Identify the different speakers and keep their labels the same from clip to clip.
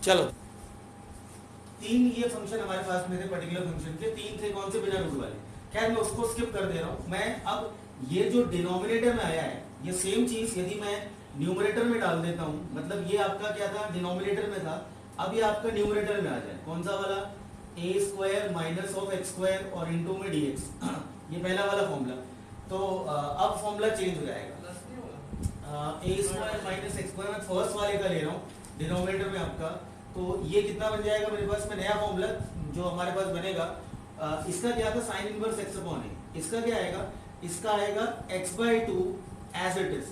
Speaker 1: चलो, तीन ये फंक्शन हमारे पास में थे, पर्टिकुलर फंक्शन के तीन थे, कौन से, बिना रूट वाले। खैर मैं उसको स्किप कर दे रहा हूँ। मैं अब ये जो डिनोमिनेटर में आया है, ये सेम चीज यदि मैं न्यूमरेटर में डाल देता हूँ, मतलब ये आपका क्या था, डिनोमिनेटर में था, अब ये आपका न्यूमरेटर में आ जाए, कौन सा वाला, a square minus of x square और इंटू में डीएक्स, ये पहला वाला फॉर्मूला। तो अब फॉर्मूला चेंज हो जाएगा, ए स्क्वायर माइनस एक्स स्क्वायर, मैं फर्स्ट वाले का ले रहा हूँ डिनोमिनेटर में आपका। तो ये कितना बन जाएगा मेरे पास में, नया फॉर्मूला जो हमारे पास बनेगा, इसका क्या था, sine inverse x upon a. इसका क्या आएगा, इसका आएगा x by two as it is,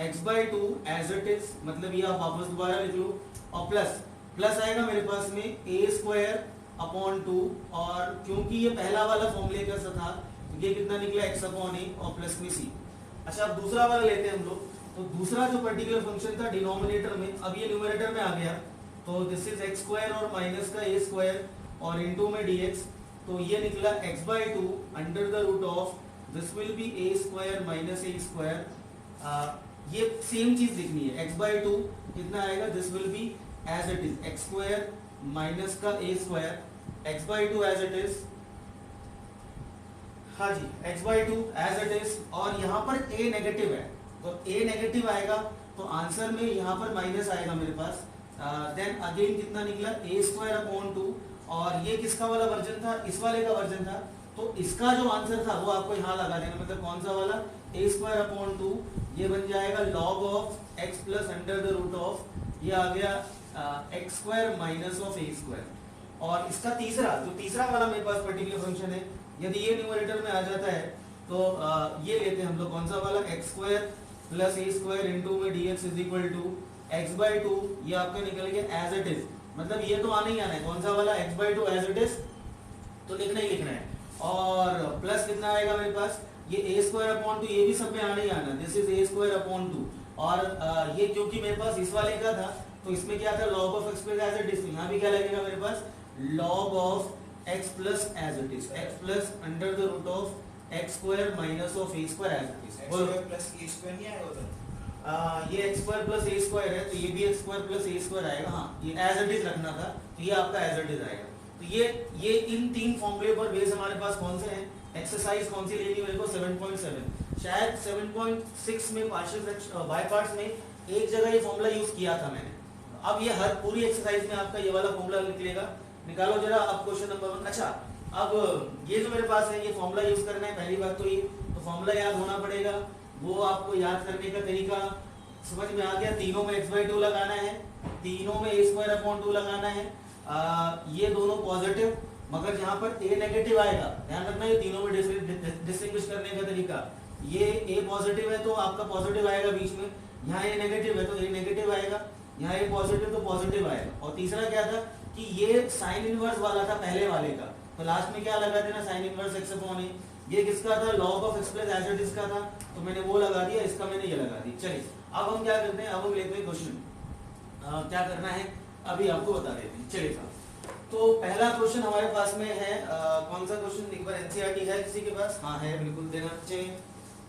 Speaker 1: x by two as it is, मतलब ये आप वापस दोबारा लिख लो, और प्लस प्लस आएगा मेरे पास में ए स्क्वायर अपॉन टू, और क्योंकि ये पहला वाला फॉर्मूले का सा था, तो ये कितना निकला, x अपॉन ए और प्लस में सी। अच्छा, अब दूसरा वाला लेते हैं हम लोग। तो दूसरा जो पर्टिकुलर फंक्शन था डिनोमिनेटर में, अब ये न्यूमरेटर में आ गया, तो दिस इज एक्स स्क्वायर और माइनस का ए स्क्वायर और इनटू में डीएक्स, तो ये निकला x by two under the root of, this will be a square minus a square. ये सेम चीज लिखनी है, x बाई टू कितना आएगा, this will be as it is x square minus का a square, x by two as it is, हाँ जी, x by two as it is, और यहाँ पर a नेगेटिव है, तो a नेगेटिव आएगा, तो आंसर में यहाँ पर माइनस आएगा मेरे पास। देन अगेन कितना निकला, ए स्क्वायर अपॉन टू, और ये किसका वाला वर्जन था, इस वाले का वर्जन था, तो इसका जो आंसर था वो आपको यहाँ लगा देना, मतलब कौन सा वाला, ए स्क्वायर अपॉन टू, ये बन जाएगा log of x plus under the root of, ये आ गया x square minus of a square. और इसका तीसरा, जो तीसरा वाला मेरे पास पर्टिकुलर फंक्शन है, यदि ये न्यूमरेटर में आ जाता है, तो ये लेते हैं हम लोग, कौन सा वाला, x square plus a square into में dx is equal to x by two, ये आपका निकल गया एज इट इज, मतलब ये तो आना ही आना है, कौन सा वाला, x by two as it is, तो लिखना ही लिखना है। और प्लस कितना आएगा मेरे पास, ये ए स्क्वायर अपॉन टू, ये भी सब में आना ही आना, this is a square upon to, और ये क्योंकि मेरे पास इस वाले का था, तो इसमें क्या था, log of x plus as it is, यहाँ भी क्या लगेगा मेरे पास, log of x plus as it is, x plus under the root of x square minus of a square as it is, बोलो
Speaker 2: प्लस ए स्क्वायर नहीं आएगा उधर,
Speaker 1: ये x square plus a square है, तो ये भी x square plus a square आएगा, हाँ ये एज इट इज रखना था, तो ये आपका एज इट इज आएगा। तो ये इन तीन फॉर्मूले पर बेस हमारे पास कौन से हैं, एक्सरसाइज कौन सी लेनी मेरे को, 7.7, शायद 7.6 में पार्शियल बाय पार्ट्स में एक जगह ये फॉर्मूला यूज किया था मैंने। अब ये हर पूरी एक्सरसाइज में आपका ये वाला फॉर्मूला निकलेगा, निकालो जरा अब क्वेश्चन नंबर 1। अच्छा, अब ये जो मेरे पास है, ये फॉर्मूला यूज करना है, पहली बात तो ये, तो फॉर्मूला याद होना पड़ेगा, वो आपको याद करने का तरीका समझ में आ गया, तीनों में x बाई टू लगाना है, तीनों में ए स्क्वायर अपॉन टू लगाना है, ये दोनों पॉजिटिव, मगर यहाँ पर a नेगेटिव आएगा, ध्यान रखना, ये तीनों में डिस्टिंग्विश करने का तरीका, ये a पॉजिटिव है तो आपका पॉजिटिव आएगा बीच में, यहाँ a नेगेटिव है तो a नेगेटिव आएगा, यहाँ a पॉजिटिव तो पॉजिटिव आएगा। और तीसरा क्या था कि ये साइन इनवर्स वाला था पहले वाले का, तो लास्ट में क्या लगा देना, sine inverse x upon a, ये किसका था, log of x plus as it is का था, तो मैंने वो लगा दिया, इसका मैंने ये लगा दी। चलिए अब हम क्या करते हैं, अब हम लेते हैं क्वेश्चन, क्या करना है अभी आपको बता देते हैं। चलिए साहब, तो पहला क्वेश्चन हमारे पास में है, कौन सा क्वेश्चन, एक बार एनसीईआरटी है किसी के पास, हाँ है, बिल्कुल देना चाहिए,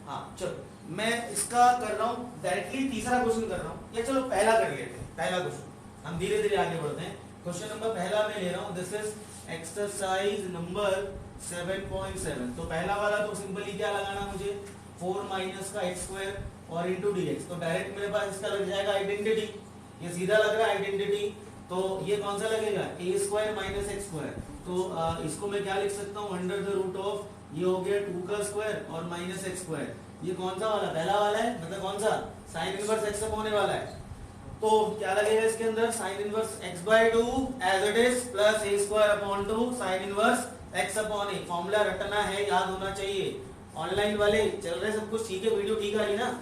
Speaker 1: हाँ चलो मैं इसका कर रहा हूँ डायरेक्टली, तीसरा क्वेश्चन कर रहा हूँ, या चलो पहला कर लेते हैं, पहला क्वेश्चन, हम धीरे धीरे आगे बढ़ते हैं। क्वेश्चन नंबर पहला मैं ले रहा हूँ, दिस इज एक्सरसाइज नंबर 7.7। तो पहला वाला तो सिंपली क्या लगाना मुझे, 4 माइनस का एक्स स्क्वायर और इंटू डी एक्स, तो डायरेक्ट मेरे पास इसका लग जाएगा आइडेंटिटी, ये सीधा लग रहा है आइडेंटिटी, तो ये कौन सा लगेगा, ए स्क्वायर माइनस एक्स स्क्वायर, तो इसको मैं क्या लिख सकता हूँ, अंडर द रूट ऑफ, ये हो गया 2 का स्क्वायर और माइनस एक्स स्क्वायर, ये कौन सा वाला, पहला वाला है, मतलब कौन सा, sine inverse x upon a वाला है, तो क्या लगेगा इसके अंदर, sine inverse x by two as it is plus a square upon two sine inverse x upon a, formula रटना है, याद होना चाहिए। ऑनलाइन वाले चल रहे सब कुछ ठीक है, वीडियो ठीक आ रही ना,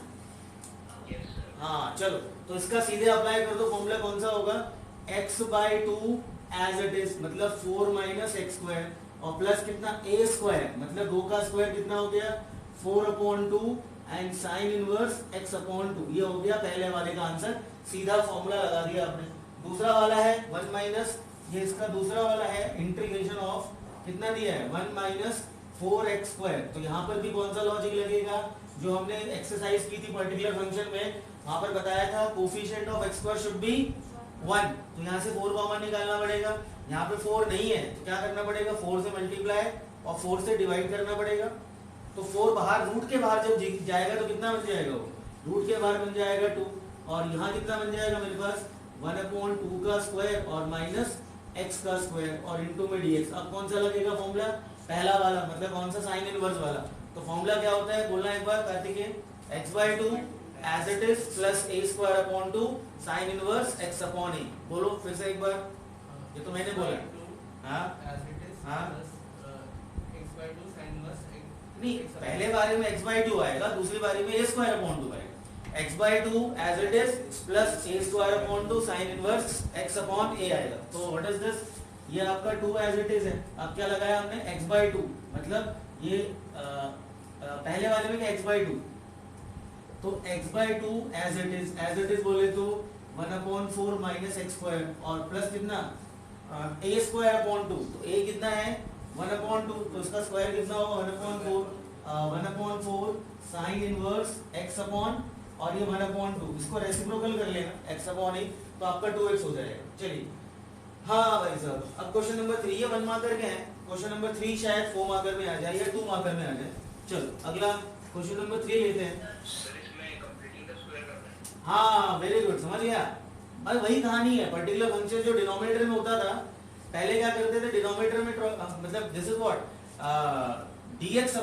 Speaker 1: हाँ चलो, तो इसका सीधे अप्लाई कर दो, फॉर्मूला कौन सा होगा, x by two as it is, मतलब 4 माइनस एक्स स्क्वायर और प्लस कितना, ए स्क्वायर, मतलब 2 का स्क्वायर कितना हो गया, 4 upon two and sign inverse x upon two, ये हो गया पहले वाले का आंसर, सीधा फॉर्मूला लगा दिया आपने। दूसरा वाला है 1 माइनस, ये इसका दूसरा वाला है, इंटीग्रेशन ऑफ कितना दिया है, 1 माइनस 4x स्क्वायर, तो यहाँ पर भी कौन सा लॉजिक लगेगा, जो हमने एक्सरसाइज की थी पर्टिकुलर फंक्शन में, वहां पर बताया था coefficient of x square should be 1, तो यहाँ से 4 कॉमन निकालना पड़ेगा। यहाँ पे 4 नहीं है तो क्या करना पड़ेगा, 4 से मल्टीप्लाई और 4 से डिवाइड करना पड़ेगा। तो 4 बाहर रूट के बाहर जब जाएगा तो कितना बन जाएगा, वो रूट के बाहर बन जाएगा 2, और यहाँ कितना बन जाएगा मेरे पास 1/2 का स्क्वायर और माइनस x का स्क्वायर और इनटू में dx। अब कौन सा लगेगा फॉर्मूला, पहला वाला, मतलब कौन सा, साइन इनवर्स वाला। तो फॉर्मूला क्या होता है, बोलना एक बार Kartik, x/2 as it is plus a²/2 sine inverse x upon a। बोलो फिर से एक बार, ये तो मैंने बोला। हाँ हाँ नहीं, पहले बारे में x/2 आएगा, दूसरी बारी में a² अपॉन 2 आएगा। x/2 as it is plus a² upon 2 sine inverse x upon a आएगा। तो व्हाट इज दिस, ये आपका 2 एज इट इज है। अब क्या लगाया हमने, x/2, मतलब ये पहले वाले में क्या x/2, तो x/2 एज इट इज बोले तो 1/4 माइनस x² और प्लस कितना a² अपॉन 2। तो a कितना है 1/2, तो इसका स्क्वायर कितना होगा 1/4 साइन इनवर्स x अपॉन, और ये 1/2, इसको रेसिप्रोकल कर लेना x अपॉन a, तो आपका 2x हो जाएगा। चलिए हाँ भाई साहब, अब क्वेश्चन नंबर 3, ये 1 मार्कर के हैं, क्वेश्चन नंबर 3 शायद 4 मार्कर में आ जाए या 2 मार्कर में आ जाए। चलो अगला क्वेश्चन नंबर 3 लेते हैं। हाँ वेरी गुड, समझ गया। बस वही कहानी है, पर्टिकुलर फंक्शन जो डिनोमिनेटर में होता था, पहले क्या करते थे डिनोमिनेटर में, मतलब this is what dx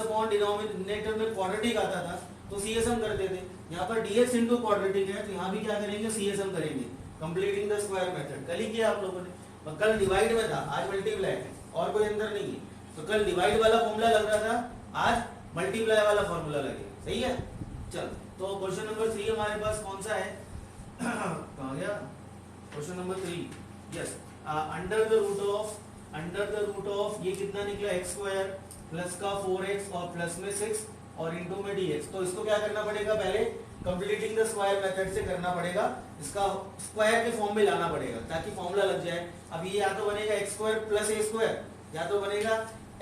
Speaker 1: upon denominator में क्वाड्रेटिक आता था तो CSM करते थे। यहाँ पर dx इंटू क्वाड्रेटिक है, तो यहाँ भी क्या करेंगे, CSM करेंगे, कंप्लीटिंग द स्क्वायर मेथड। कल ही किया आप लोगों ने, कल डिवाइड में था, आज मल्टीप्लाई है, और कोई अंदर नहीं है। तो कल डिवाइड वाला फॉर्मूला लग रहा था, आज मल्टीप्लाई वाला फॉर्मूला लगेगा, सही है। चल तो क्वेश्चन नंबर 3 हमारे पास कौन सा है, कहाँ गया question number 3, yes, under the root of ये कितना निकला x² प्लस का 4x और प्लस में 6 और इनटू में dx। तो इसको क्या करना पड़ेगा, पहले कंप्लीटिंग द स्क्वायर मेथड से करना पड़ेगा, इसका स्क्वायर के फॉर्म में लाना पड़ेगा ताकि फॉर्मूला लग जाए। अब ये या तो बनेगा x² प्लस a², या तो बनेगा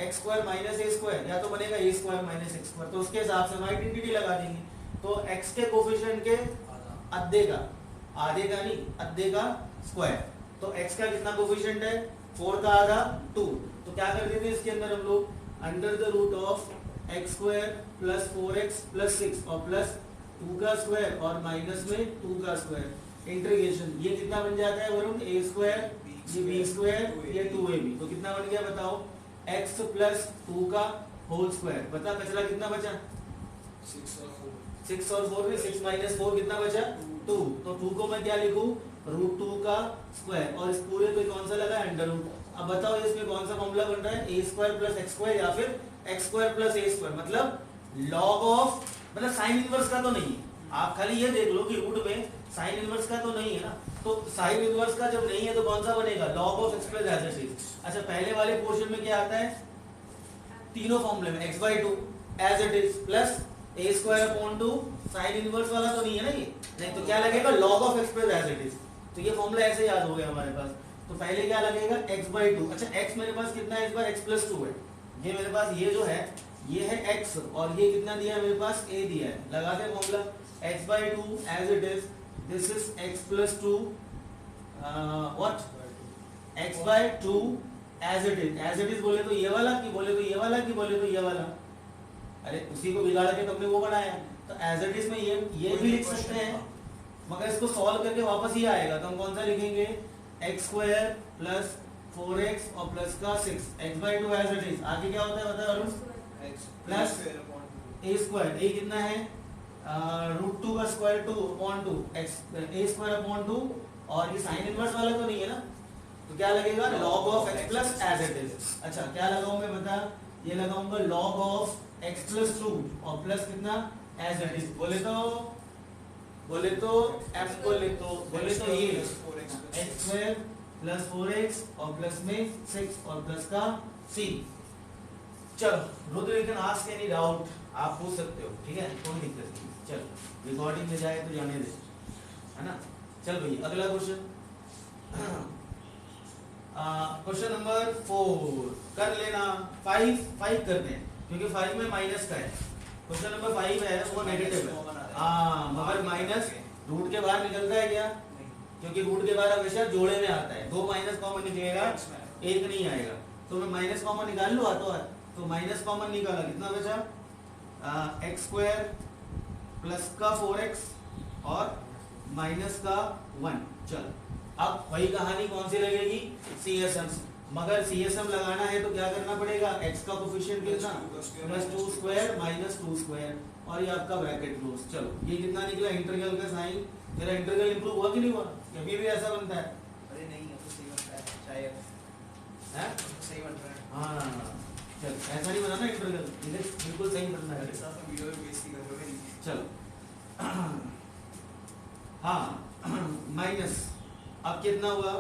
Speaker 1: x² माइनस a², या तो बनेगा a² माइनस x²। तो उसके हिसाब से हम आइडेंटिटी लगा देंगे। तो x के कोफिशिएंट के आधे का नहीं, आधे का स्क्वायर। तो x का कितना कोफिशिएंट है, 4 का आधा 2। तो क्या कर देते हैं इसके अंदर हम लोग, under the root of x² plus 4x plus 6 और प्लस 2 का स्क्वायर और माइनस में 2 का स्क्वायर, इंटीग्रेशन। ये कितना बन जाता है वरुण, a², ये b², ये 2ab। तो कितना बन गया बताओ, x प्लस 2 का होल स्क्वायर। बता कचरा कितना बचा, 6 और 4 में 6 माइनस 4 कितना बचा 2। तो 2 को मैं क्या लिखूं, √2 का स्क्वायर, और इस पूरे पे कौन सा लगा, अंडर रूट। अब बताओ इसमें कौन सा फॉर्मूला बन रहा है, a² प्लस x² या फिर x² प्लस a², मतलब लॉग ऑफ, मतलब साइन इनवर्स का तो नहीं है। आप खाली ये देख लो कि रूट में साइन इनवर्स का तो नहीं है ना, तो साइन इनवर्स का जब नहीं है तो कौन सा बनेगा, log of x plus as it is. अच्छा पहले वाले पोर्शन में क्या आता है, तीनों फॉर्मूले में x/2 as it is plus a² upon 2 sine inverse वाला तो नहीं है ना ये, नहीं तो क्या लगेगा, log of x plus as it is. तो ये फॉर्मूला ऐसे याद हो गया हमारे पास। तो पहले क्या लगेगा, x/2। अच्छा x मेरे पास कितना है, इस बार x प्लस 2 है, ये मेरे पास ये जो है ये है x, और ये कितना दिया है मेरे पास, a दिया है। लगा दे formula, x/2 as it is, this is x plus 2 what, x/2 as it is बोले तो ये वाला, कि बोले तो ये वाला, कि बोले तो ये वाला, अरे उसी को बिगाड़ के तुमने वो बनाया। तो एज इट इज में ये भी लिख सकते हैं, मगर इसको सॉल्व करके वापस ये आएगा तो हम कौन सा लिखेंगे, x² प्लस 4x और प्लस का 6, x/2 एज इट इज। आगे क्या होता है बता अरुण, प्लस a², a कितना है √2 का स्क्वायर 2 अपॉन 2, a² अपॉन 2, और ये साइन इनवर्स वाला तो नहीं है ना, तो क्या लगेगा, log of x plus as it is. अच्छा क्या लगाऊं मैं बता, ये लगाऊंगा लॉग ऑफ x प्लस 2 और प्लस कितना एज इट इज। बोले तो ये x² प्लस 4x और प्लस में 6 और प्लस का c। चलो Rudra you can ask any doubt, आप पूछ सकते हो, ठीक है, कोई दिक्कत नहीं। चलो रिकॉर्डिंग में जाए तो जाने दे, है ना। चल भैया अगला क्वेश्चन, क्वेश्चन नंबर 4 कर लेना, 5 करते हैं क्योंकि 5 में माइनस का है। क्वेश्चन नंबर 5 है वो नेगेटिव है, हाँ मगर माइनस रूट के बाहर निकलता है क्या? क्योंकि रूट के बाहर हमेशा जोड़े में आता है, 2 माइनस कॉमन निकलेगा, 1 नहीं आएगा। तो मैं माइनस कॉमन निकाल लूँ हाथों हाथ, तो माइनस कॉमन निकाला, कितना बचा? एक्स स्क्वायर प्लस का 4x और माइनस का 1। चल अब वही कहानी कौन सी लगेगी? CSM। मगर CSM लगाना है तो क्या करना पड़ेगा? x का कोफिशिएंट कितना? +2 स्क्वायर माइनस 2 स्क्वायर और ये आपका ब्रैकेट क्लोज। चलो ये कितना निकला? इंटीग्रल का साइन। तेरा इंटीग्रल इंप्रूव हुआ कि नहीं हुआ? कभी भी ऐसा बनता है?
Speaker 2: अरे नहीं, अब तो सही बनता है शायद।
Speaker 1: हैं?
Speaker 2: सही बन रहा है।
Speaker 1: हाँ चल, ऐसा नहीं बनाना इंटीग्रल, ये बिल्कुल सही बनना है।
Speaker 2: मेरे साथ तो वीडियो में बेइज्जती कर रहे हो।
Speaker 1: चलो हाँ माइनस, अब कितना हुआ?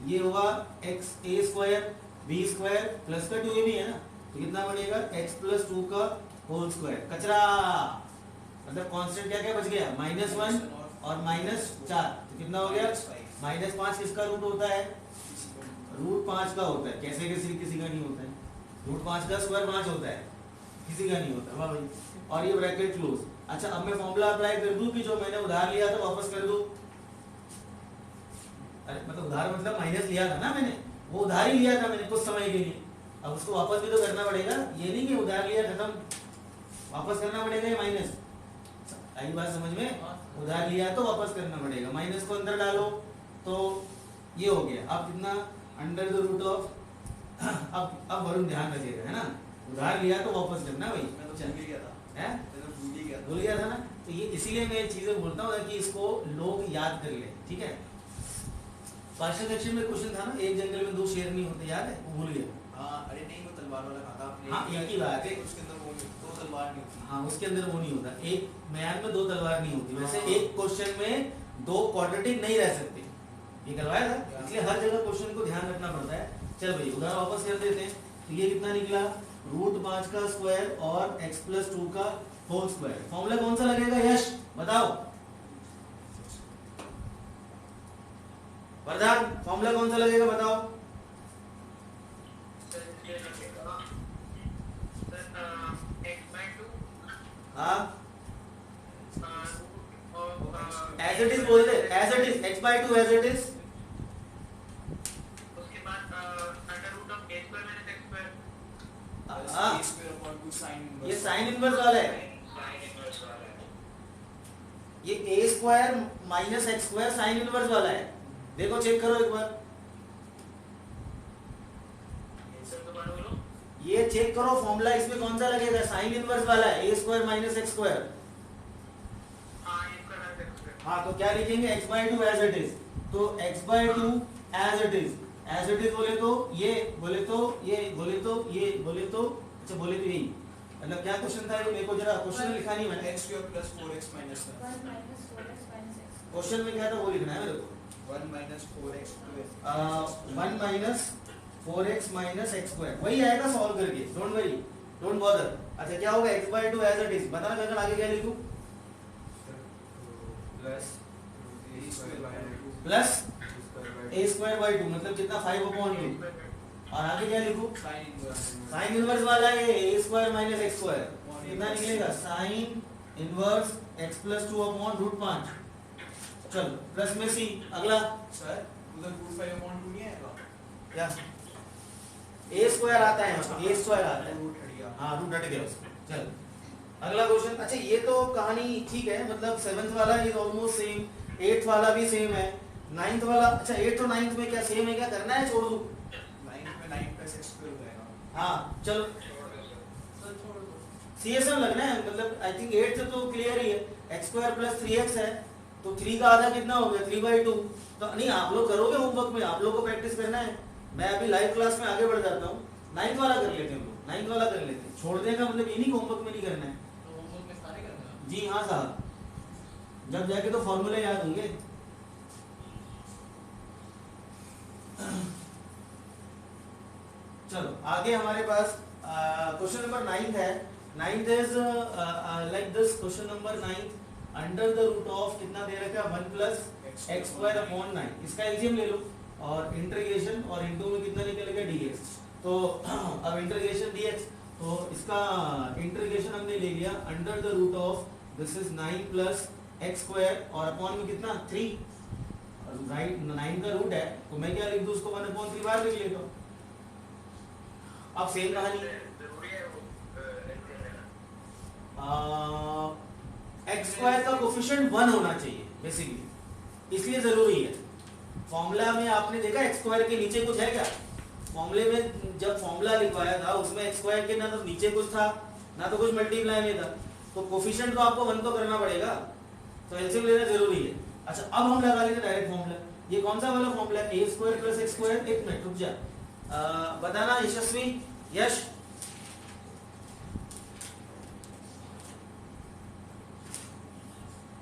Speaker 1: ये हुआ x a square b square plus का 2ab है ना, तो कितना बनेगा? x प्लस 2 का होल स्क्वायर। कचरा मतलब कांस्टेंट क्या क्या बच गया? -1 और -4, तो कितना हो गया? -5 किसका रूट होता है? √5 का होता है। कैसे किसी का नहीं होता है? √5 का स्क्वायर 5 होता है, किसी का नहीं होता। वाह भाई। और ये ब्रैकेट क्लोज। अच्छा अब मैं फॉर्मूला अप्लाई कर दूं कि जो मैंने उधार लिया था वापस कर दूं? अरे मतलब उधार मतलब माइनस लिया था ना मैंने, वो उधार ही लिया था मैंने कुछ समय के लिए, अब उसको वापस भी तो करना पड़ेगा। ये नहीं कि उधार लिया खत्म, वापस करना पड़ेगा ये माइनस। आई बात समझ में? उधार लिया तो वापस करना पड़ेगा। माइनस को अंदर डालो तो ये हो गया। अब कितना? अंडर द रूट ऑफ अब वरुण ध्यान रखिएगा, है ना? उधार लिया तो वापस करना भाई।
Speaker 2: मैं तो भूल ही गया था।
Speaker 1: हैं?
Speaker 2: मैं तो
Speaker 1: भूल गया था ना? तो ये इसीलिए मैं चीजें बोलता हूँ कि इसको लोग याद कर ले, ठीक है? पार्शियल फ्रैक्शन में क्वेश्चन था ना, एक जंगल में 2 शेर नहीं होते, याद है? वो भूल गया।
Speaker 2: हाँ अरे नहीं, वो तलवार वाला खाता आपने।
Speaker 1: हाँ एक ही बात है,
Speaker 2: उसके अंदर वो 2 तलवार नहीं होती।
Speaker 1: हाँ उसके अंदर वो नहीं होता। एक मैथ में 2 तलवार नहीं होती। वैसे
Speaker 2: हाँ।
Speaker 1: एक क्वेश्चन में 2 क्वाड्रेटिक नहीं रह सकते, ये करवाया था, इसलिए हर जगह क्वेश्चन को ध्यान रखना पड़ता है। चल भाई उधर वापस कर देते हैं। तो ये कितना निकला? √5 का स्क्वायर और x प्लस 2 का होल स्क्वायर। फॉर्मूला कौन सा लगेगा यश बताओ? वरदान फॉर्मूला कौन सा लगेगा बताओ? हाँ एज इट इज बोल दे, as it is x/2 as it is.
Speaker 3: उसके बाद under root of a square minus x square.
Speaker 2: a square upon 2 sin inverse.
Speaker 1: ये साइन इनवर्स वाला है।
Speaker 3: साइन इनवर्स वाला है।
Speaker 1: ये a square minus x square sine inverse वाला है। देखो चेक करो एक बार,
Speaker 3: सर दोबारा बोलो।
Speaker 1: ये चेक करो फॉर्मूला, इसमें कौन सा लगेगा? साइन इनवर्स वाला है, a square minus x square.
Speaker 3: हाँ ये स्क्वायर माइनस x स्क्वायर।
Speaker 1: हाँ तो क्या लिखेंगे? x/2 as it is. तो x/2 as it is, as it is बोले तो ये, बोले तो ये, बोले तो ये, बोले तो अच्छा बोले तो यही। मतलब क्या क्वेश्चन था ये? मेरे को जरा क्वेश्चन लिखा नहीं मैंने।
Speaker 2: x square plus 4x minus
Speaker 4: 1 - 4x - x।
Speaker 1: Question में क्या था वो लिखना है मेरे को।
Speaker 2: 1 minus 4x square.
Speaker 1: 1 minus 4x minus x square, वही आएगा सॉल्व करके, डोंट वरी, डोंट बॉदर। अच्छा क्या होगा? x/2 as it is. बताना अगर आगे क्या लिखूं?
Speaker 2: Plus a square by 2
Speaker 1: plus a square by 2 मतलब कितना? 5/2। और आगे क्या लिखूं?
Speaker 2: sin inverse.
Speaker 1: साइन इनवर्स वाला है a square minus x square, कितना निकलेगा? Sign inverse x plus 2 upon √5। चलो प्लस में c। अगला
Speaker 2: सर उधर √5 अपॉन 2 नहीं आएगा
Speaker 1: क्या? a स्क्वायर आता है, a स्क्वायर आता है।
Speaker 2: रूट हट गया।
Speaker 1: हाँ रूट हट गया उसका। चल अगला क्वेश्चन। अच्छा ये तो कहानी ठीक है, मतलब 7th वाला इज ऑलमोस्ट सेम, 8th वाला भी सेम है, 9th वाला। अच्छा 8th और 9th में क्या सेम है? क्या करना है? छोड़ दूं?
Speaker 2: 9 में 9 प्लस x स्क्वायर हो जाएगा।
Speaker 1: हाँ चलो
Speaker 2: सर छोड़ दो।
Speaker 1: CSM लगना है, मतलब आई थिंक 8th तो क्लियर ही है। x स्क्वायर प्लस 3x है, तो 3 का आधा कितना हो गया? 3/2। तो नहीं आप लोग करोगे होमवर्क में, आप लोग को प्रैक्टिस करना है। मैं अभी लाइव क्लास में आगे बढ़ जाता हूँ। 9th वाला कर लेते हैं हम लोग, 9th वाला कर लेते हैं। छोड़ देने का मतलब ये नहीं कि होमवर्क में नहीं करना है।
Speaker 2: तो होमवर्क में सारे करना है।
Speaker 1: जी हाँ साहब, जब जाके तो फॉर्मूले याद होंगे। चलो आगे हमारे पास क्वेश्चन नंबर 9 है। 9 is like this. Question number 9 under the root of कितना दे रखा है? 1 प्लस x स्क्वायर अपॉन 9। इसका एलसीएम ले लो और इंटीग्रेशन, और इनटू में कितना निकलेगा? dx। तो अब इंटीग्रेशन dx, तो इसका इंटीग्रेशन हमने ले लिया under the root of this is 9 plus x square और अपॉन में कितना 3, और राइट 9 का रूट है तो मैं क्या लिख दूं उसको 1/3 बार लिख लेता हूँ। अब सेम कहानी
Speaker 3: जरूरी है वो ऐसे रहना।
Speaker 1: एक्स स्क्वायर का कोफिशिएंट 1 होना चाहिए बेसिकली, इसलिए जरूरी है। फॉर्मूला में आपने देखा एक्स स्क्वायर के नीचे कुछ है क्या? फॉर्मूले में जब फॉर्मूला लिखवाया था उसमें एक्स स्क्वायर के ना तो नीचे कुछ था ना तो कुछ मल्टीप्लाई में था, तो कोफिशिएंट तो आपको 1 तो करना पड़ेगा, तो एलसीएम लेना जरूरी है। अच्छा अब हम लगा लेते डायरेक्ट फॉर्मूला। ये कौन सा वाला फॉर्मूला है? ए स्क्वायर प्लस एक्स स्क्वायर। एक मिनट रुक जा, बताना यशस्वी, यश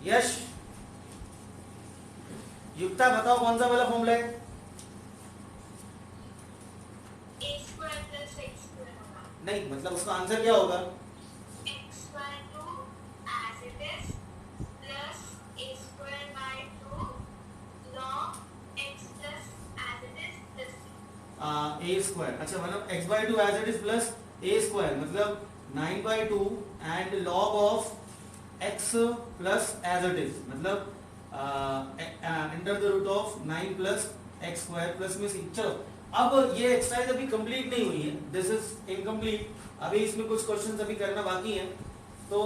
Speaker 1: यश युक्ता बताओ कौन सा वाला फॉर्मूला है?
Speaker 4: A square plus x square होगा।
Speaker 1: नहीं मतलब उसका आंसर क्या होगा?
Speaker 4: X square 2 as it is plus A square by 2 log x plus as it is plus
Speaker 1: A square. अच्छा मतलब x by 2 as it is plus a square मतलब 9 by 2 and log of x plus as it is मतलब under the root of 9 plus x square plus में c। चलो अब ये exercise अभी complete नहीं हुई है, दिस इज इनकम्प्लीट, अभी इसमें कुछ क्वेश्चंस अभी करना बाकी हैं। तो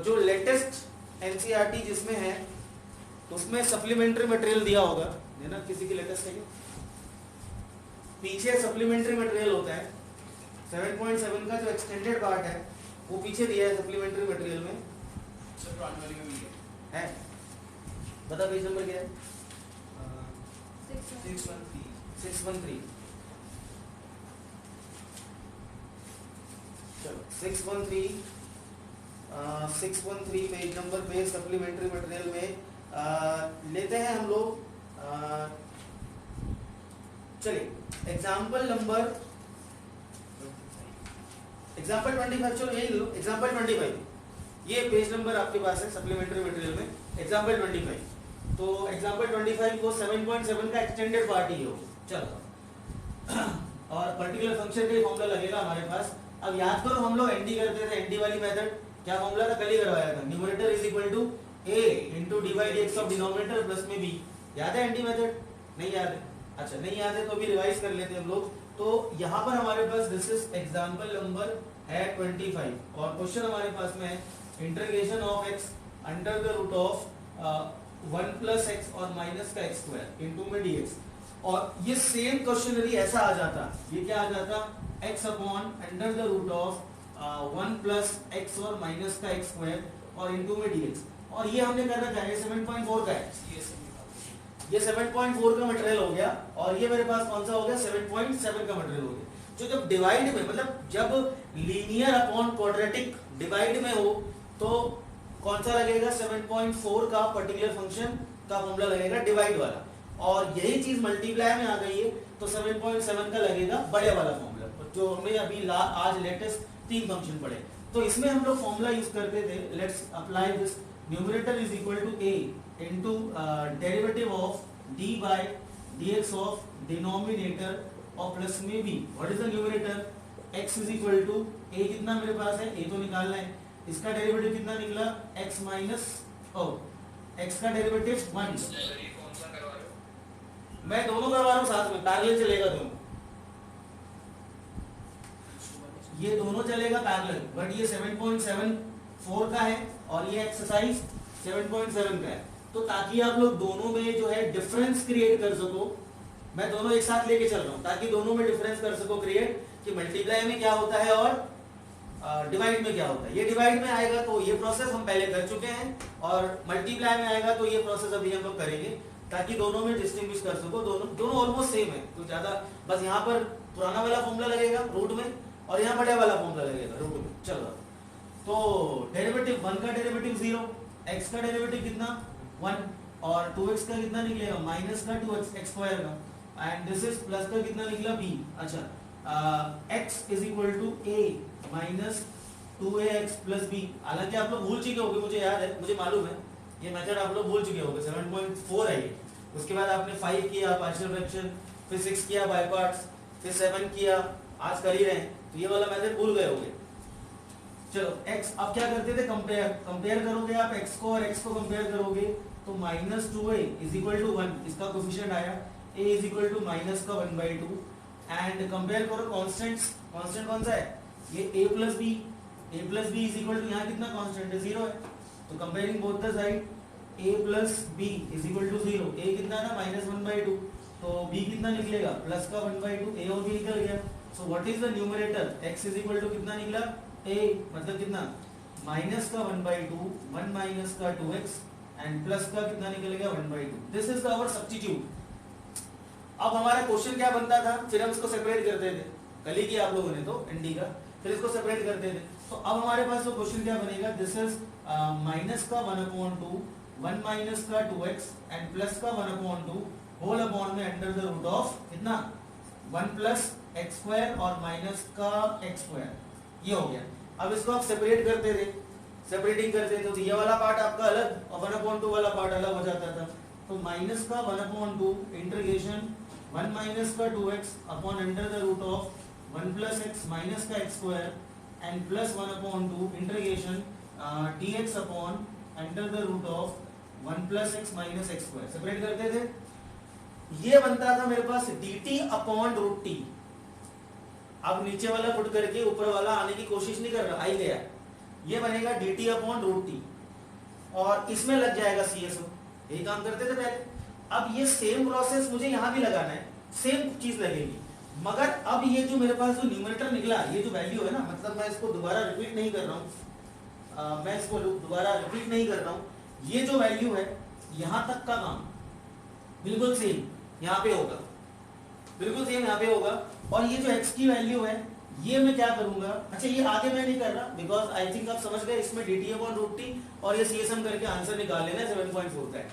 Speaker 1: जो लेटेस्ट एनसीईआरटी जिसमें है उसमें सप्लीमेंट्री मटेरियल दिया होगा, है ना? किसी की लेटेस्ट है क्या? पीछे सप्लीमेंट्री मटेरियल होता है 7.7 का जो एक्सटेंडेड पार्ट है वो पीछे दिया है सप्लीमेंट्री मटेरियल में
Speaker 2: सर पुरानी वाली में भी
Speaker 1: है। बता पेज नंबर क्या है? 613। चलो 613 पेज नंबर पे सप्लीमेंट्री मटेरियल में लेते हैं हम लोग। चलिए एग्जाम्पल 25। चलो यही लो एग्जाम्पल 25, ये पेज नंबर आपके पास है सप्लीमेंट्री मटेरियल में एग्जाम्पल 25। तो एग्जाम्पल 25 को 7.7 का एक्सटेंडेड पार्ट ही हो। चलो और पर्टिकुलर फंक्शन का फॉर्मूला लगेगा हमारे पास। अब याद करो हम लोग एनडी करते थे, एनडी वाली मेथड क्या फॉर्मूला था? कल ही करवाया था, numerator is equal to a into d by d x of denominator plus में b। याद है एनडी मेथड? नहीं याद है? अच्छा नहीं याद है तो अभी रिवाइज कर लेते हैं हम लोग। तो यहाँ पर हमारे पास दिस इज एग्जाम्पल नंबर है 25 और क्वेश्चन हमारे पास में है integration of x under the root of 1 plus x और माइनस का एक्स स्क्वायर इंटू में dx। और ये सेम क्वेश्चन यदि ऐसा आ जाता, ये क्या आ जाता? x upon under the root of 1 plus x और माइनस का एक्स स्क्वायर और इंटू में dx। और ये हमने कर रखा है 7.4 का है, ये 7.4 का मटेरियल हो गया और ये मेरे पास कौन सा हो गया? 7.7 का मटेरियल हो गया। जो जब डिवाइड में मतलब जब लीनियर अपॉन क्वाड्रेटिक डिवाइड में हो तो कौन सा लगेगा? 7.4 का पर्टिकुलर फंक्शन का फॉर्मूला लगेगा डिवाइड वाला, और यही चीज मल्टीप्लाई में आ गई है तो 7.7 का लगेगा बड़े वाला फॉर्मूला, जो हमने अभी आज लेटेस्ट 3 फंक्शन पढ़े। तो इसमें हम लोग फॉर्मूला यूज करते थे, let's apply this, numerator is equal to a into derivative of d by dx of denominator और प्लस में b। What is the numerator? x is equal to a, कितना मेरे पास है? a तो निकालना है, इसका डेरिवेटिव कितना निकला? x माइनस x का डेरिवेटिव 1।
Speaker 3: सर ये कौन सा करवा रहे हो?
Speaker 1: मैं दोनों करवा रहा हूँ साथ में, पैरेलल चलेगा दोनों, ये दोनों चलेगा पैरेलल, बट ये 7.74 का है और ये एक्सरसाइज 7.7 का है। तो ताकि आप लोग दोनों में जो है डिफरेंस क्रिएट कर सको, मैं दोनों एक साथ लेके चल रहा हूँ ताकि दोनों में डिफरेंस कर सको क्रिएट, कि मल्टीप्लाई में क्या होता है और डिवाइड में क्या होता है। ये डिवाइड में आएगा तो ये प्रोसेस हम पहले कर चुके हैं, और मल्टीप्लाई में आएगा तो ये प्रोसेस अभी हम लोग करेंगे ताकि दोनों में डिस्टिंग्विश कर सको। दोनों ऑलमोस्ट सेम है, तो ज्यादा बस यहाँ पर पुराना वाला फॉर्मूला लगेगा रूट में और यहाँ बड़ा वाला फॉर्मूला लगेगा रूट में। चलो तो डेरिवेटिव 1 का डेरिवेटिव 0, x का डेरिवेटिव कितना 1 और 2x का कितना निकलेगा माइनस का 2x स्क्वायर का, एंड दिस इज प्लस का कितना निकला b। अच्छा x is equal to a minus 2ax plus b। हालांकि आप लोग भूल चुके होंगे, मुझे याद है, मुझे मालूम है ये मेथड आप लोग भूल चुके होंगे। 7.4 है ये, उसके बाद आपने 5 किया पार्शियल फ्रैक्शन, फिर 6 किया बाय पार्ट्स, फिर 7 किया, आज कर ही रहे हैं, तो ये वाला मेथड भूल गए होंगे। चलो x अब क्या करते थे, कंपेयर करोगे आप x को और x को कंपेयर करोगे तो -2a इज इक्वल टू 1, इसका कोफिशिएंट आया a is equal to minus का 1/2 एंड कंपेयर करो कांस्टेंट्स, कांस्टेंट कौन सा है ये a plus b is equal to यहाँ कितना कांस्टेंट है 0 है, तो comparing both the side a plus b is equal to 0, a कितना था -1/2 तो b कितना निकलेगा प्लस का 1/2, a और b निकल गया। So what is the numerator x is equal to कितना निकला a मतलब कितना माइनस का 1/2 1 माइनस का 2x एंड प्लस का कितना निकलेगा 1/2। This is our substitute. अब हमारा क्वेश्चन क्या बनता था, फिर हम इसको सेपरेट करते थे, कल ही किया आप लोगों ने तो एनडी का, फिर इसको सेपरेट करते थे। तो अब हमारे पास जो क्वेश्चन क्या बनेगा, दिस इज माइनस का 1/2 1 माइनस का 2x एंड प्लस का 1/2 होल अपॉन में अंडर द रूट ऑफ कितना 1 प्लस एक्स स्क्वायर और माइनस का एक्स स्क्वायर, ये हो गया। अब इसको आप सेपरेट करते थे, सेपरेटिंग करते थे तो ये वाला पार्ट आपका अलग और 1/2 वाला पार्ट अलग हो जाता था। तो माइनस का 1/2 इंटीग्रेशन 1 माइनस का 2x upon under the root of 1 plus x minus का x square and plus 1/2 integration dx upon under the root of 1 plus x minus x square, separate करते थे। ये बनता था मेरे पास dt अपॉन रूट टी। अब नीचे वाला पुट करके ऊपर वाला आने की कोशिश नहीं कर रहा, आ ही गया, ये बनेगा dt अपॉन रूट टी और इसमें लग जाएगा CSO, यही काम करते थे पहले। अब ये सेम प्रोसेस मुझे यहाँ भी लगाना है, सेम चीज लगेगी, मगर अब ये जो मेरे पास जो न्यूमरेटर निकला, ये जो वैल्यू है ना, मतलब मैं इसको दोबारा रिपीट नहीं कर रहा हूँ, मैं इसको दोबारा रिपीट नहीं कर रहा हूँ, ये जो वैल्यू है यहाँ तक का काम बिल्कुल सेम यहाँ पे होगा, बिल्कुल सेम यहाँ पे होगा। और ये जो x की वैल्यू है ये मैं क्या करूंगा, अच्छा ये आगे मैं नहीं कर रहा बिकॉज आई थिंक आप समझ गए, इसमें dt अपॉन रूट टी और ये CSM करके आंसर निकाल लेना 7.4 का है।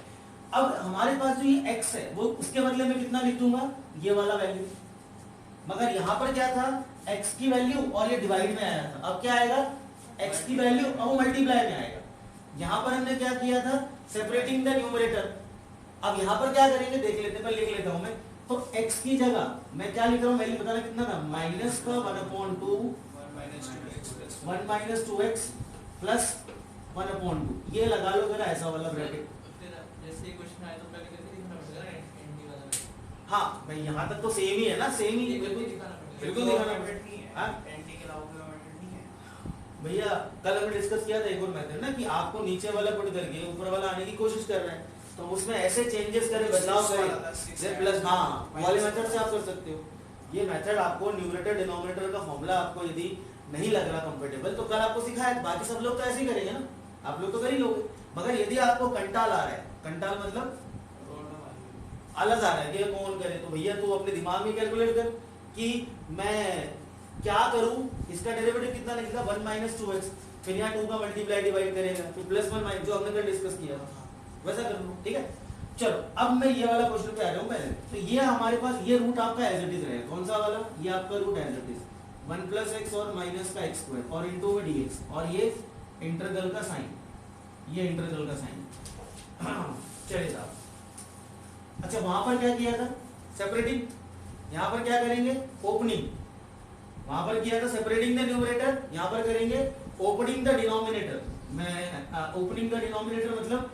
Speaker 1: अब हमारे पास जो ये x है वो उसके बदले में कितना लिख दूंगा, ये वाला वैल्यू, मगर यहाँ पर क्या था x की वैल्यू और ये डिवाइड में आया था, अब क्या आएगा x की वैल्यू और वो मल्टीप्लाई में आएगा। यहाँ पर हमने क्या किया था, सेपरेटिंग द न्यूमरेटर। अब यहाँ पर क्या करेंगे देख लेते, पर लिख लेता हूं मैं, तो x की जगह मैं क्या लिख रहा हूँ, वैल्यू बताना कितना था, माइनस का 1/2 1 माइनस 2x प्लस 1/2, ये लगा लो जरा ऐसा वाला ब्रैकेट।
Speaker 2: जैसे क्वेश्चन आया तो पहले कैसे लिखना पड़ेगा एनटी वाला,
Speaker 1: हाँ भाई यहाँ तक तो सेम ही है ना, सेम ही बिल्कुल दिखाना पड़ेगा।
Speaker 2: एनटी के अलावा कोई मेथड नहीं है
Speaker 1: भैया कल हमने डिस्कस किया था एक और मेथड ना, कि आपको नीचे वाला पुट करके ऊपर वाला आने की कोशिश कर रहे हैं, तो उसमें ऐसे चेंजेस करें, बदलाव करें प्लस, हाँ वाले मेथड से आप कर सकते हो। ये मेथड आपको न्यूमरेटर डिनोमिनेटर का फॉर्मूला आपको यदि नहीं लग रहा कंफर्टेबल तो कल आपको सिखाया, बाकी सब लोग तो ऐसे ही करेंगे ना, आप लोग तो कर ही लोगे। मगर यदि आपको कंटाल आ रहा है, कंटाल मतलब अलग आ रहा है कि कौन करे, तो भैया तू अपने दिमाग में कैलकुलेट कर कि मैं क्या करूं, इसका डेरिवेटिव कितना निकलेगा 1 माइनस 2x, फिर यहाँ 2 का मल्टीप्लाई डिवाइड करेगा, फिर प्लस 1 माइनस, जो हमने कल डिस्कस किया था वैसा कर लो, ठीक है। चलो अब मैं ये वाला क्वेश्चन पे आ रहा हूँ पहले, तो ये हमारे पास ये रूट आपका एज इट इज रहेगा, कौन सा वाला, ये आपका root as it is 1 plus x और माइनस का एक्स स्क्वायर और इनटू में dx, और ये इंटीग्रल का साइन, ये इंटीग्रल का साइन चलिए साहब। अच्छा वहां पर क्या किया था, सेपरेटिंग, यहाँ पर क्या करेंगे ओपनिंग, वहां पर किया था सेपरेटिंग द न्यूमरेटर, यहाँ पर करेंगे ओपनिंग द डिनोमिनेटर। मैं ओपनिंग द डिनोमिनेटर मतलब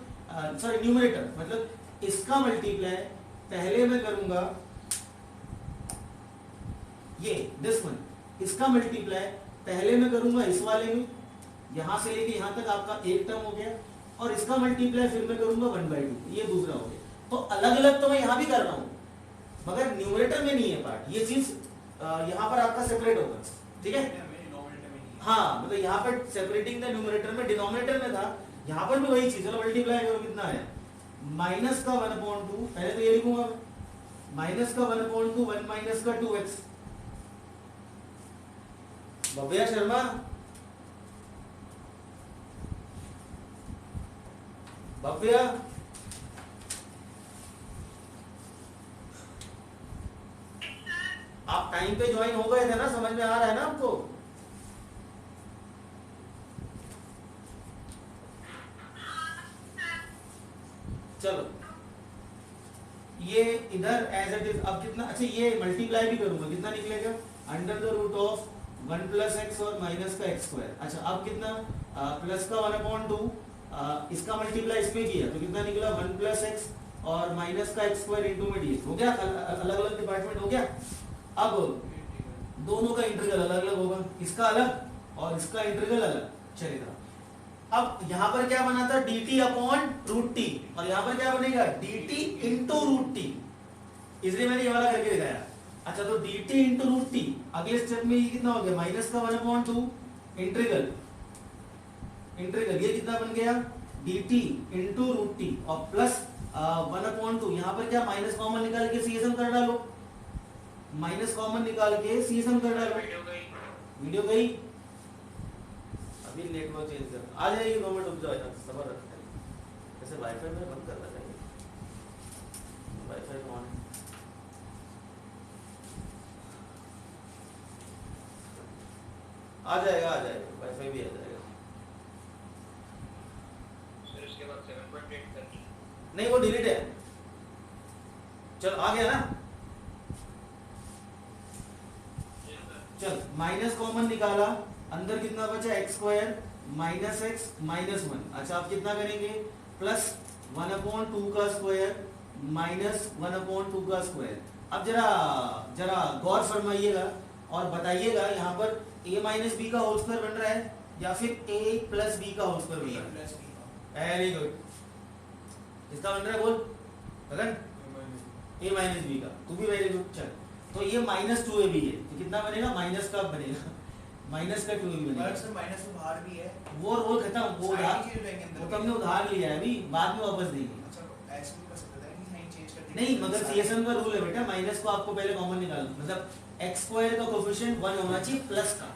Speaker 1: सॉरी न्यूमरेटर मतलब इसका मल्टीप्लाई पहले मैं करूंगा, ये दिस वन, इसका मल्टीप्लाई पहले मैं करूंगा इस वाले में, यहां से लेके यहां तक आपका एक टर्म हो गया, और इसका मल्टीप्लाई फिर मैं करूंगा 1/2, ये दूसरा हो गया। तो अलग अलग तो मैं यहां भी कर रहा हूं, मगर न्यूमरेटर में नहीं है पार्ट, ये चीज यहां पर आपका सेपरेट होगा, ठीक है। हाँ मतलब यहाँ पर सेपरेटिंग द न्यूमरेटर में डिनोमिनेटर में था, यहाँ पर भी वही चीज, चलो मल्टीप्लाई करो कितना है, माइनस का 1/2, पहले तो ये लिखूंगा माइनस का 1/2 1 माइनस का 2x। भव्या शर्मा, भव्या आप टाइम पे ज्वाइन हो गए थे ना, समझ में आ रहा है ना आपको? चलो ये इधर एज इट इज, अब कितना, अच्छा ये मल्टीप्लाई भी करूंगा, कितना निकलेगा under the root of 1 plus x और माइनस का एक्स स्क्वायर। अच्छा अब कितना, प्लस का 1/2, इसका मल्टीप्लाई इस पे किया तो कितना निकला 1 प्लस एक्स और माइनस का एक्स स्क्वायर इंटू में डी हो गया, अलग अलग डिपार्टमेंट हो गया। अब दोनों का इंटीग्रल अलग अलग होगा, इसका अलग और इसका इंटीग्रल अलग चलेगा। अब यहाँ पर क्या बना था dt अपॉन रूट टी, और यहाँ पर क्या बनेगा dt इंटू रूट टी, इसलिए मैंने ये वाला करके दिखाया। अच्छा तो dt इंटू रूट टी, अगले स्टेप में ये कितना हो गया माइनस का 1/2 इंटीग्रल, ये कितना बन गया dt इंटू रूट टी और प्लस 1/2, यहाँ पर क्या माइनस कॉमन निकाल के CSM कर डालो, माइनस कॉमन निकाल के CSM कर डालो। वीडियो गई, अभी नेटवर्क चेंज कर आ जाएगी, 2 मिनट रुक जाओ, सबर रखते हैं। जैसे वाईफाई में बंद करना चाहिए, वाईफाई ऑन है। आ जाएगा वाईफाई भी आ जाएगा।
Speaker 3: फिर उसके बाद 7.8 करनी।
Speaker 1: नहीं वो डिलीट है, चल आ गया ना, चल माइनस कॉमन निकाला, अंदर कितना बचा x square minus x minus 1। अच्छा आप कितना करेंगे प्लस 1/2 का स्क्वायर माइनस 1/2 का स्क्वायर। अब जरा गौर फरमाइएगा और बताइएगा यहाँ पर a माइनस बी का होल स्क्वायर बन रहा है या फिर a प्लस बी का होल स्क्वायर बन रहा है। वेरी गुड, किसका बन रहा है बोल गगन, a माइनस बी का, तू भी वेरी गुड। चल तो ये -2ab है तो कितना बनेगा माइनस का बनेगा, माइनस का 2ab बनेगा।
Speaker 2: सर माइनस तो बाहर भी है,
Speaker 1: वो खत्म, वो उधार, वो तो हमने उधार लिया है, अभी बाद में वापस देंगे।
Speaker 2: अच्छा ऐसे भी कर सकते हैं कि साइन चेंज करके,
Speaker 1: नहीं मगर CSM का रूल है बेटा, माइनस को आपको पहले कॉमन निकालना, मतलब एक्स स्क्वायर का कोफिशिएंट 1 होना चाहिए प्लस का।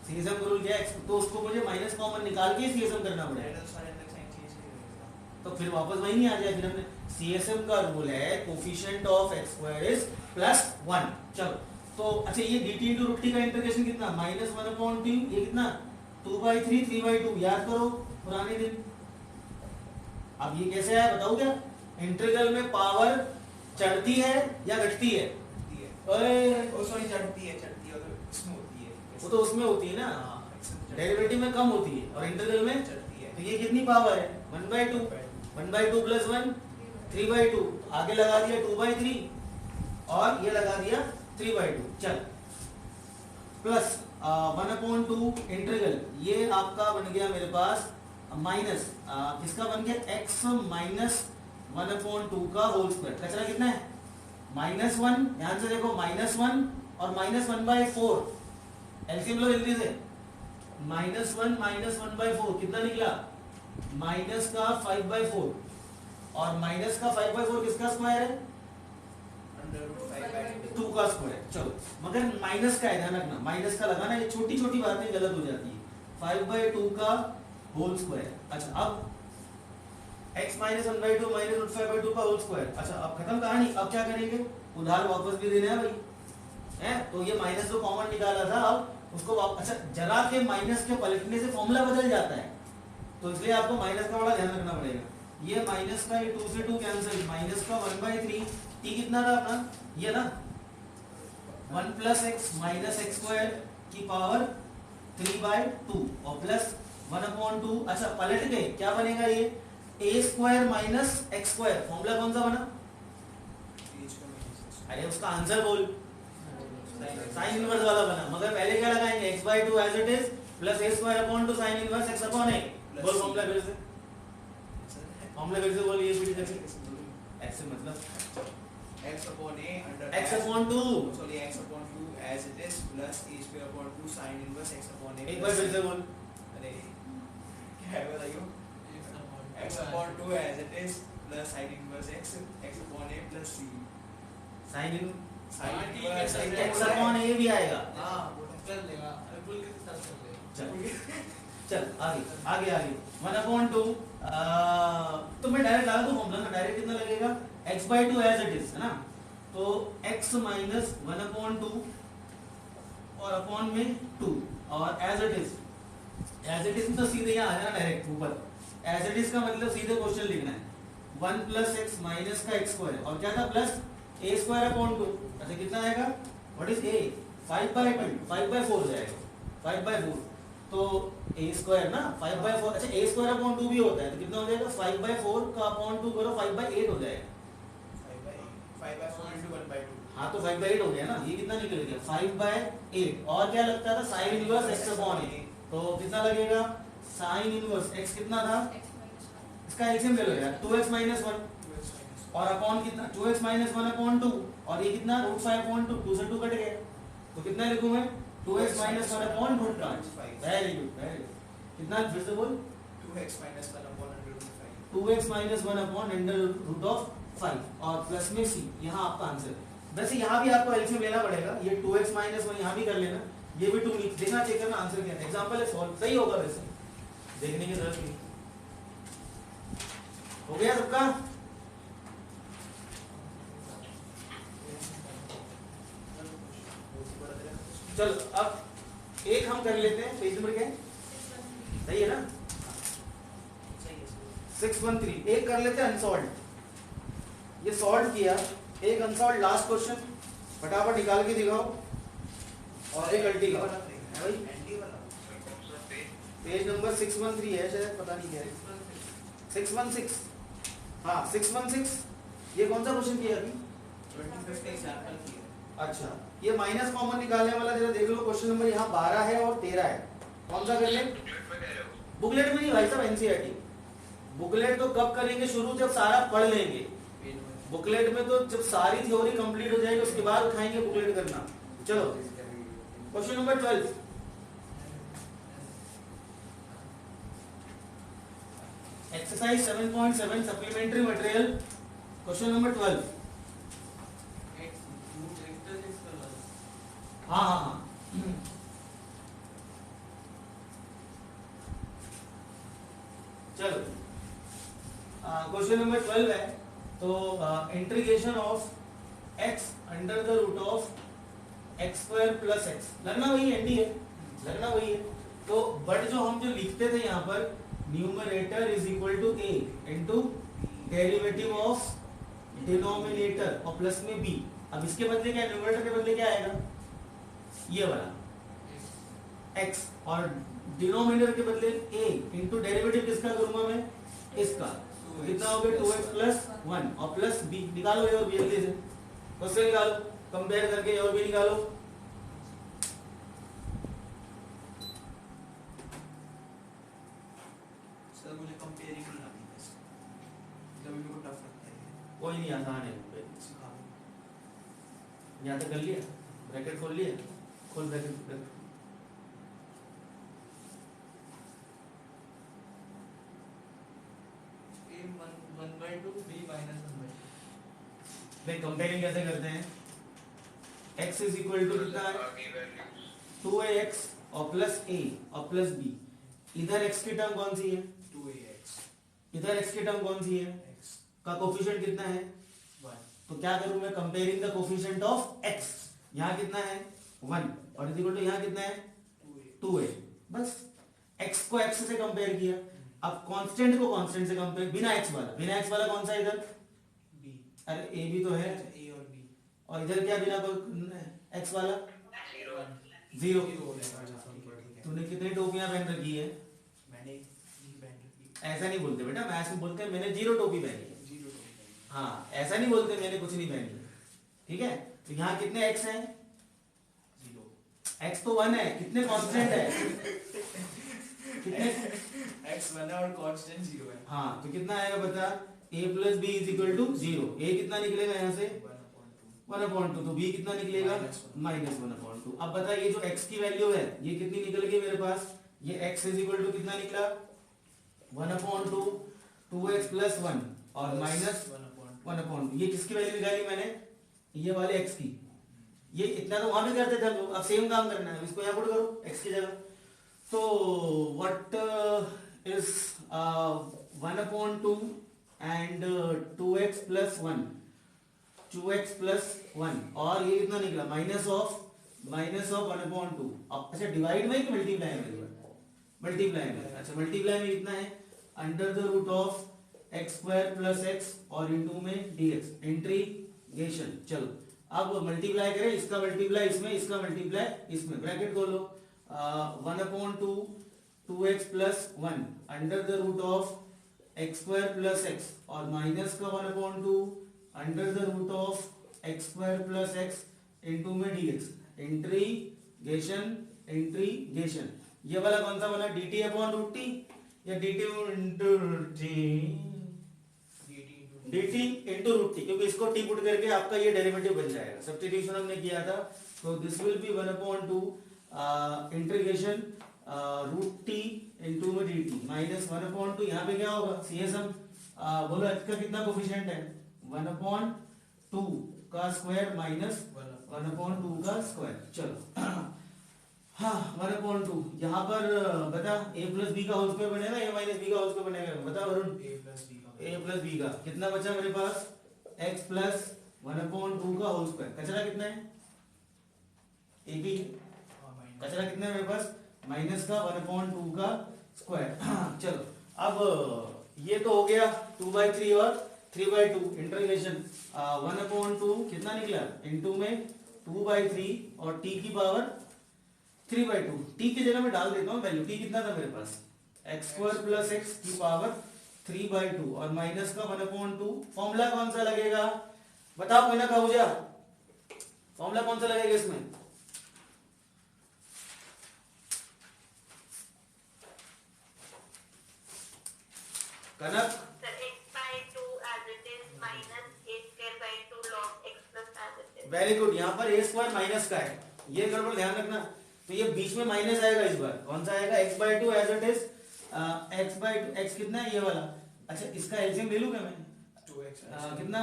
Speaker 1: CSM का रूल क्या है, तो उसको मुझे माइनस कॉमन निकाल के CSM करना पड़ेगा,
Speaker 2: सारे अंदर साइन चेंज करेगा
Speaker 1: तो फिर वापस वही नहीं आ जाए। फिर हमने CSM का रूल है coefficient of x square is +1। चलो तो अच्छा ये dt इंटू रूट टी का इंटीग्रेशन कितना -1/2, ये कितना 2/3 3/2, याद करो पुराने दिन। अब ये कैसे आया बताओ क्या, इंटीग्रल में पावर चढ़ती है या घटती है?
Speaker 2: ओ सॉरी चढ़ती है और इसमें होती है,
Speaker 1: वो तो उसमें होती है ना, डेरिवेटिव में कम होती है और इंटीग्रल में
Speaker 2: चढ़ती है।
Speaker 1: तो ये कितनी पावर है 1/2, 1/2 + 1 3/2, आगे लगा दिया 2/3 और ये लगा दिया 3/2। चल प्लस 1/2 इंटीग्रल, ये आपका बन गया मेरे पास माइनस इसका बन गया x माइनस 1/2 का होल स्क्वायर। कचरा कितना है -1, ध्यान से देखो -1 और -1/4, एलसीएम लो जल्दी से, -1 -1/4 कितना निकला माइनस का 5/4 और माइनस का 5/4 किसका स्क्वायर है 2 का स्क्वायर। चलो मगर माइनस का है, ध्यान रखना माइनस का लगाना, ये छोटी छोटी बातें गलत हो जाती है। 5/2 का होल स्क्वायर। अच्छा अब x माइनस 1/2 माइनस 5/2 का होल स्क्वायर। अच्छा अब खत्म कहानी, अब क्या करेंगे, उधार वापस भी देना है भाई, है तो ये माइनस जो कॉमन निकाला था अब उसको अच्छा जरा के माइनस के पलटने से फॉर्मूला बदल जाता है, तो इसलिए आपको माइनस का बड़ा ध्यान रखना पड़ेगा। ये माइनस का ये 2 से 2 कैंसिल, माइनस का 1/3, t कितना था अपना ये ना 1 + x माइनस x स्क्वायर की पावर 3/2 और प्लस 1/2। अच्छा पलट के क्या बनेगा ये a square minus x square, formula कौन सा बना, अरे उसका आंसर बोल, साइन इनवर्स वाला बना, मगर पहले क्या लगाएंगे x/2 as it is plus a square upon 2 sine inverse x/a। बोल फॉर्मूला फिर से, फॉर्मूला फिर से बोल, ये फिर से x से मतलब
Speaker 2: x/a under
Speaker 1: x/2,
Speaker 2: sorry x/2 as it is plus a square upon 2 sin inverse x/a।
Speaker 1: एक बार फिर से बोल,
Speaker 2: अरे क्या है बताइयो, x/2 as it is plus sin inverse x/a plus c
Speaker 1: sine इन
Speaker 2: sin
Speaker 5: ठीक है,
Speaker 2: inverse
Speaker 5: सही
Speaker 1: x/a भी आएगा।
Speaker 5: हाँ कर लेगा, अरे भूल के साथ कर लेगा।
Speaker 1: चल आगे आगे आगे 1/2 तो मैं डायरेक्ट डाल दूं फॉर्मूला ना, डायरेक्ट कितना लगेगा x/2 एज इट इज है ना, तो x माइनस 1/2 और अपॉन में 2 और एज इट इज तो सीधे यहाँ आ जाना डायरेक्ट ऊपर, एज इट इज का मतलब सीधे क्वेश्चन लिखना है 1 + x माइनस का x स्क्वायर और क्या था प्लस a स्क्वायर अपॉन 2। अच्छा कितना आएगा, व्हाट इज a 5/4 हो जाएगा 5/4 तो a स्क्वायर ना 5/4 अच्छा a स्क्वायर अपॉन 2 भी होता है तो कितना हो जाएगा 5/4 का अपॉन 2 करो 5/8 हो जाएगा
Speaker 2: 5/4 into 1/2
Speaker 1: हाँ तो 5/8 हो गया ना ये कितना निकल गया 5/8 और क्या लगता था sine inverse x upon a तो कितना लगेगा साइन इनवर्स x कितना था इसका एलसीएम ले लो यार 2x minus 1 और अपॉन कितना 2x minus 1 अपॉन 2 और ये कितना √5/2 2 से 2 कट गया तो कितना लिखूं मैं 2x minus 1 upon √5 very good कितना फिर से बोल
Speaker 2: 2x minus 1 upon under root 5
Speaker 1: 2x minus 1 upon √5 और प्लस में c यहाँ आपका आंसर वैसे यहाँ भी आपको एलसीएम लेना पड़ेगा ये 2x minus 1 यहाँ भी कर लेना ये भी 2 देखना चेक करना आंसर क्या है एग्जांपल है सॉल्व सही होगा वैसे देखने की जरूरत नहीं हो गया सबका चलो अब एक हम कर लेते हैं पेज नंबर क्या है सही है ना 613 एक कर लेते हैं अनसॉल्व ये सॉल्व किया एक अनसॉल्व लास्ट क्वेश्चन फटाफट निकाल के दिखाओ और एक अल्टी का है भाई पेज नंबर 613 है शायद पता नहीं क्या है 616 हाँ 616 ये कौन सा क्वेश्चन किया अभी
Speaker 2: 25th एग्जांपल किया
Speaker 1: अच्छा ये माइनस कॉमन निकालने वाला जरा देख लो क्वेश्चन नंबर यहाँ 12 है और 13 है कौन सा कर ले बुकलेट में नहीं भाई साहब एनसीईआरटी बुकलेट तो कब करेंगे शुरू जब सारा पढ़ लेंगे बुकलेट में तो जब सारी थ्योरी कंप्लीट हो जाएगी उसके बाद उठाएंगे बुकलेट करना चलो question number 12 exercise 7.7 supplementary material question number 12 हाँ हाँ हाँ चलो क्वेश्चन नंबर 12 है तो integration of x under the root of x² plus x लगना वही एंटी है लगना वही है तो बट जो हम जो लिखते थे यहाँ पर numerator is equal to a into derivative of denominator और प्लस में b अब इसके बदले क्या न्यूमरेटर के बदले क्या आएगा ये वाला x और डिनोमिनेटर के बदले a इंटू डेरिवेटिव किसका करूंगा मैं इसका तो कितना हो गया 2x प्लस 1 और प्लस b निकालो ये और b जल्दी से क्वेश्चन निकालो कंपेयर करके और b निकालो
Speaker 2: सर मुझे कंपेयरिंग नहीं आती है जब मेरे को टफ लगता है
Speaker 1: कोई नहीं आसान है
Speaker 2: सिखा दो
Speaker 1: यहाँ तक कर लिया ब्रैकेट खोल लिया खोल ब्रैकेट देख कंपेयरिंग कैसे करते हैं x इज इक्वल टू कितना है 2ax और प्लस a और प्लस b इधर x की टर्म कौन सी है
Speaker 2: 2ax
Speaker 1: इधर x की टर्म कौन सी है
Speaker 2: x
Speaker 1: का कोफिशिएंट कितना है
Speaker 2: 1
Speaker 1: तो क्या करूं मैं comparing the coefficient of x यहाँ कितना है 1 और इज इक्वल टू यहाँ कितना है 2a बस x को x से कंपेयर किया अब कांस्टेंट को कांस्टेंट से कंपेयर बिना x वाला कौन सा है इधर
Speaker 2: b
Speaker 1: अरे a भी तो है
Speaker 2: a और b
Speaker 1: और इधर क्या बिना x वाला 0
Speaker 2: हो जाएगा
Speaker 1: तूने कितनी टोपियां पहन रखी है
Speaker 2: मैंने नहीं पहन रखी
Speaker 1: ऐसा नहीं बोलते बेटा मैथ्स में बोलते हैं मैंने 0 टोपी पहनी है
Speaker 2: 0 टोपी
Speaker 1: हाँ ऐसा नहीं बोलते मैंने कुछ नहीं पहनी ठीक है तो यहाँ कितने x हैं
Speaker 2: 0
Speaker 1: x तो 1 है कितने कांस्टेंट है कितने
Speaker 2: x 1 है और कांस्टेंट 0 है
Speaker 1: हाँ तो कितना आएगा बता a plus b is equal to 0 a कितना निकलेगा यहाँ से 1/2 तो b कितना निकलेगा -1/2 अब बता ये जो x की वैल्यू है ये कितनी निकल गई मेरे पास ये x इज इक्वल टू कितना निकला 1/2 2x प्लस 1 और माइनस 1/2 ये किसकी वैल्यू निकाली मैंने ये वाले x की ये इतना तो वहां भी करते थे हम लोग अब सेम काम करना है इसको यहाँ पुट करो x की जगह तो what is 1/2 and 2x plus 1 2x plus 1 और ये कितना निकला माइनस ऑफ 1/2 अब अच्छा डिवाइड में कि मल्टीप्लाई में मल्टीप्लाई में अच्छा मल्टीप्लाई में कितना है under the root of x² plus x और इनटू में dx इंटीग्रेशन चलो अब मल्टीप्लाई करें, इसका मल्टीप्लाई इसमें, इसका मल्टीप्लाई इसमें, ब्रैकेट खोलो, 1/2 2x plus 1 under the root of x square plus x और माइनस का 1/2 under the root of x square plus x into में dx, इंटीग्रेशन इंटीग्रेशन। ये वाला कौन सा वाला, dt अपॉन रूट टी या dt into dt into root t, क्योंकि इसको टी पुट करके आपका ये डेरिवेटिव बन जाएगा, सब्स्टिट्यूशन हमने किया था। तो this will be 1/2 integration root t into में dt माइनस 1/2, यहाँ पे क्या होगा CSM, बोलो h का कितना कोफिशिएंट है, 1/2 का स्क्वायर माइनस 1/2 का स्क्वायर। चलो हाँ 1/2 यहाँ पर बता a प्लस बी का होल स्क्वायर बनेगा या माइनस बी का होल स्क्वायर बनेगा, बता वरुण। a प्लस बी का कितना बचा मेरे पास, x प्लस 1/2 का होल स्क्वायर, कचरा कितना है ab, कचरा कितना है मेरे पास, माइनस का 1/2 का स्क्वायर। चलो अब ये तो हो गया 2/3 और 3/2 इंटीग्रेशन 1/2 कितना निकला इनटू में 2/3 और t की पावर 3/2, t की जगह में डाल देता हूँ वैल्यू, t कितना था मेरे पास, x स्क्वायर प्लस x की पावर 3/2 और माइनस का 1/2। फॉर्मूला कौन सा लगेगा बताओ, कोई ना कहूजा, फॉर्मूला कौन सा लगेगा इसमें, कनक। वेरी गुड, यहाँ पर a स्क्वायर माइनस का है, ये गड़बड़ ध्यान रखना। तो ये बीच में माइनस आएगा इस बार, कौन सा आएगा, x/2 as it is, x कितना है ये वाला, अच्छा इसका एलसीएम ले लूं क्या मैं,
Speaker 2: 2x
Speaker 1: कितना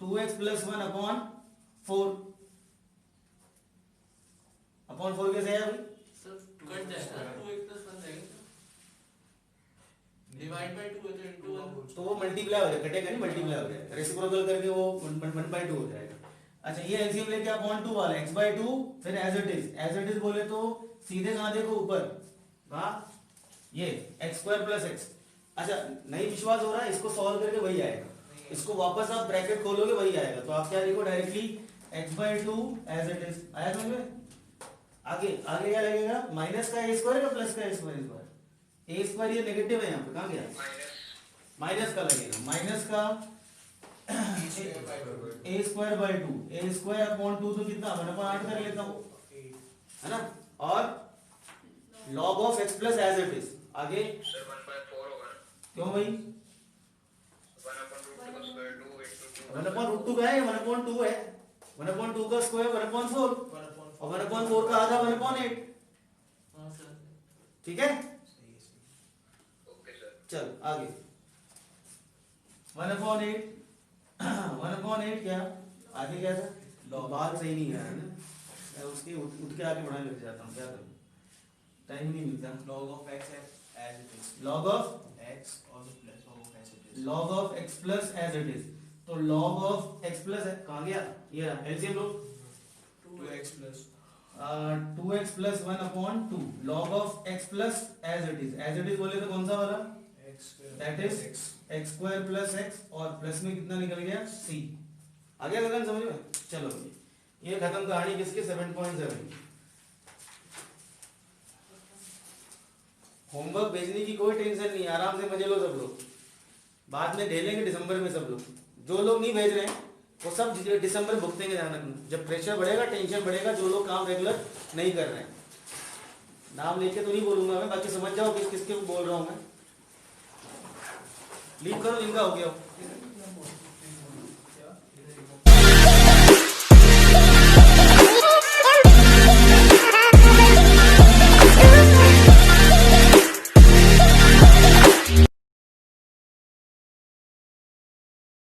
Speaker 1: 2x प्लस 1 अपॉन 4 कैसे आया भाई,
Speaker 5: सर कट जाएगा 2x प्लस 1 जाएगा, डिवाइड बाय 2 है तो इनटू 1,
Speaker 1: तो वो मल्टीप्लाई हो जाएगा, कटेगा नहीं मल्टीप्लाई हो जाएगा, रेसिप्रोकल करके वो 1/2 हो जाएगा। अच्छा ये एलसीएम लेके अपॉन 2 वाला x/2 फिर एज इट इज बोले तो सीधे कहां देखो ऊपर, कहां ये x स्क्वायर प्लस x। अच्छा नहीं विश्वास हो रहा है, इसको सॉल्व करके वही आएगा, इसको वापस आप ब्रैकेट खोलोगे वही आएगा, तो आप क्या लिखो directly x/2 as it is, आया समझ में। आगे आगे क्या लगेगा, माइनस का a स्क्वायर का प्लस का a स्क्वायर, इस बार a स्क्वायर ये नेगेटिव है, यहाँ पे कहां गया, माइनस का लगेगा, माइनस का a square by 2, a square upon 2 तो कितना 1/8 कर लेता हूं, है ना, और log of x plus as it is, आगे
Speaker 3: सर 1/4 होगा ना,
Speaker 1: क्यों भाई
Speaker 3: 1/√2 का स्क्वायर 2 into 2
Speaker 1: 1/√2 का है, 1/2 है, 1/2 का स्क्वायर 1/4 और 1/4 का आधा 1/8,
Speaker 5: हां सर
Speaker 1: ठीक है।
Speaker 3: Okay sir.
Speaker 1: चल आगे 1/8 1/8 क्या आगे क्या था, बात सही नहीं है ना, मैं उसके उठ के आगे बढ़ाने लग जाता हूँ, क्या करूँ टाइम नहीं मिलता।
Speaker 2: log of x as it is,
Speaker 1: log of
Speaker 2: x और plus log of as it is,
Speaker 1: log of x plus as it is, तो log of x plus कहाँ गया, ये रहा LCM low,
Speaker 2: 2x plus
Speaker 1: 2x plus 1 upon 2 log of x plus as it is बोले तो कौन सा वाला,
Speaker 2: x square
Speaker 1: that is x square plus x और प्लस में कितना निकल गया c, आ गया गगन समझ में। चलो ये खत्म कहानी किसकी 7.7 की। होमवर्क भेजने की कोई टेंशन नहीं, आराम से मजे लो सब लोग, बाद में ढेलेंगे दिसंबर में सब लोग, जो लोग नहीं भेज रहे हैं वो सब दिसंबर में भुगतेंगे, ध्यान रखना, जब प्रेशर बढ़ेगा टेंशन बढ़ेगा, जो लोग काम रेगुलर नहीं कर रहे हैं, नाम लेके तो नहीं बोलूंगा मैं, बाकी समझ जाओ किस किसके बोल रहा हूं मैं, लीव करो जिनका हो गया हो।